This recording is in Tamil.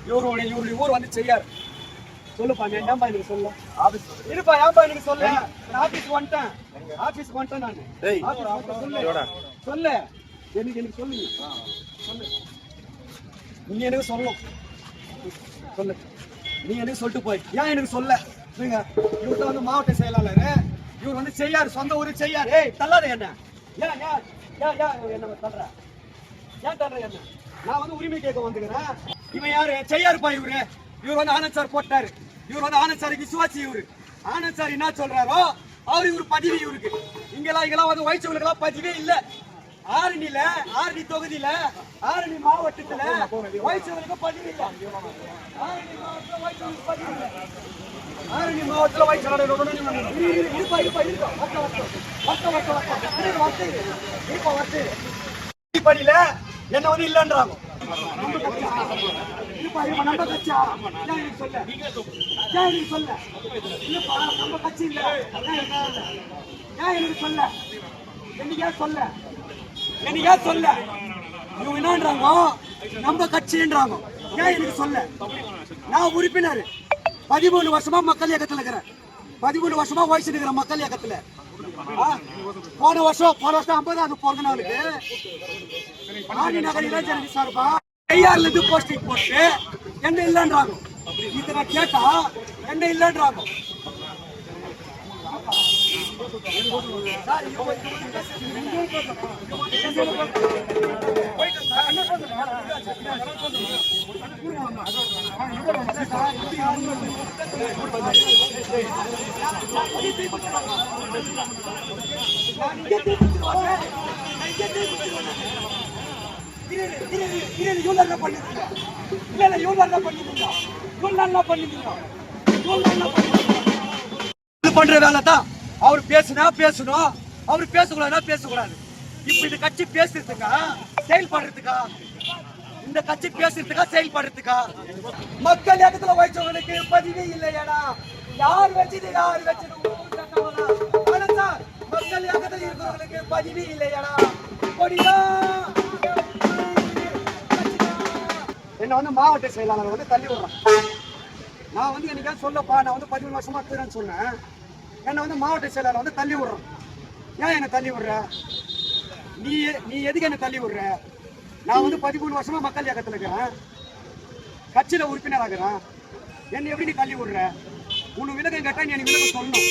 இவருடைய ஊர் வந்து செய்யாரு. சொல்லுப்பா, நான் ஏன்பா எனக்கு சொல்ல இருப்பா, ஏன்பா எனக்கு சொல்ல? ஆபீஸ்க்கு வந்துட்டேன் நான். சொல்லு எனக்கு சொல்லு நீ எனக்கு சொல்லணும். சொல்லு நீ எனக்கு சொல்லிட்டு போய் ஏன் எனக்கு சொல்ல? இவர்கிட்ட வந்து மாவட்ட செயலாளர், இவர் வந்து செய்யாரு, சொந்த ஊரு செய்யாரு. ஏய் தள்ளாத என்ன, ஏன் ஏன் ஏன் ஏன் என்ன தள்ளுற? ஏன் தள்ளுற என்ன? நான் வந்து உரிமை கேட்க வந்துக்கிறேன். இவன் யாரு? செய்யாருப்பா இவரு. இவர் வந்து ஆனந்த் சார் போட்டாரு. இவர் வந்து ஆனந்த் சாருக்கு விசுவாசி. இவரு ஆனந்த் சார் என்ன சொல்றாரோ அவரு இவரு பதிவு. இவருக்கு இங்கெல்லாம் வந்து வயசுகளுக்கெல்லாம் பதிவே இல்லை. ஆரணி தொகுதியில ஆரணி மாவட்டத்துல வயசுகளுக்கு பதிவு இல்லை. ஆரணி மாவட்டத்துல வயசு படியில என்ன வந்து இல்லன்றாங்க. நம்ம கட்சியா? சொல்ல இல்லப்பா, நம்ம கட்சி இல்ல. ஏன் எனக்கு சொல்ல? என்னைக்கா சொல்ல? இவங்க என்னன்றாங்க, நம்ம கட்சின்றாங்க. ஏன் எனக்கு சொல்ல? நான் உறுப்பினர் 13 வருஷமா மக்கள் இயக்கத்தில் இருக்கிறேன். 13 வருஷமா வயசு இருக்கிற மக்கள் இயக்கத்துல. போன வருஷம் 50வது பிறந்த நாளுக்கு நகர் இளைஞரணி சார்பா கையார்ல இருந்து போஸ்டிங் போட்டு என்ன இல்லைன்றாங்க. இதை நான் கேட்டா என்ன இல்லைன்றாங்க. பண்ற வேலை தான். அவர் பேசணும், அவரு பேசக்கூடாது. இப்ப இந்த கட்சி பேசுறதுக்கா செயல்படுறதுக்கா? இந்த கட்சி பேசுறதுக்கா செயல்படுறதுக்கா? மக்கள் இயக்கத்துல வயசவங்களுக்கு பதிவே இல்லையாடா? யார் வச்சது? மக்கள் இயக்கத்தில் இருக்கிறவங்களுக்கு பதிவே இல்லையாடா? என்ன வந்து மாவட்ட செயலாளர் வந்து தள்ளி விடுறான். நான் வந்து என்னைக்கா சொல்லப்பா, நான் வந்து 13 வருஷமா இருக்கிறேன்னு சொன்னேன். என்ன வந்து மாவட்ட செயலாளர் வந்து தள்ளி விடுறோம். ஏன் என்ன தள்ளி விடுற? நீ எதுக்கு என்ன தள்ளி விடுற? நான் வந்து 13 வருஷமா மக்கள் இயக்கத்தில் இருக்கிறேன், கட்சியில உறுப்பினர் ஆகிறேன். என்ன எப்படி நீ தள்ளி விடுற? உனக்கு விலகம் கேட்டா நீ எனக்கு விலகம் சொல்லணும்.